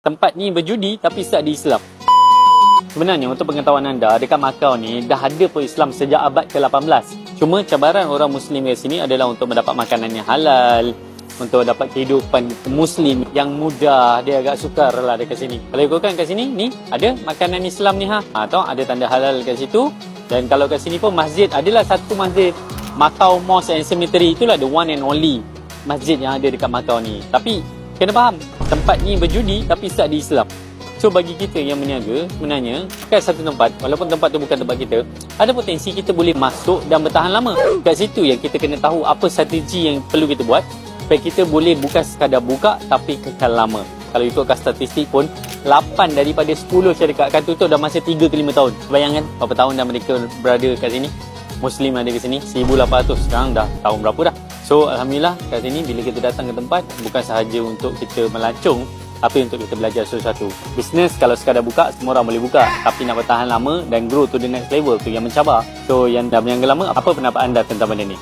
tempat ni berjudi tapi start di Islam. Sebenarnya untuk pengetahuan anda, dekat Macau ni dah ada pun Islam sejak abad ke-18. Cuma cabaran orang Muslim di sini adalah untuk mendapat makanan yang halal, untuk dapat kehidupan Muslim yang mudah. Dia agak sukar lah dekat sini. Kalau ikutkan kat sini, ni ada makanan Islam ni tahu ada tanda halal kat situ. Dan kalau kat sini pun masjid, adalah satu masjid Macau Mosque and Cemetery, itulah the one and only masjid yang ada dekat Macau ni. Tapi kena faham, tempat ni berjudi tapi start di Islam. So bagi kita yang berniaga, sebenarnya kat satu tempat, walaupun tempat tu bukan tempat kita, ada potensi kita boleh masuk dan bertahan lama. Kat situ yang kita kena tahu apa strategi yang perlu kita buat supaya kita boleh bukan sekadar buka tapi kekal lama. Kalau ikutkan statistik pun 8 daripada 10 syarikat akan tutup dalam masa 3 ke 5 tahun. Bayangkan berapa tahun dah mereka berada kat sini. Muslim ada kat sini 1800, sekarang dah tahun berapa dah. So alhamdulillah kat sini bila kita datang ke tempat bukan sahaja untuk kita melancong, tapi untuk kita belajar sesuatu. Bisnes kalau sekadar buka, semua orang boleh buka. Tapi nak bertahan lama dan grow to the next level tu yang mencabar. So yang dah berniaga lama, apa pendapat anda tentang benda ni?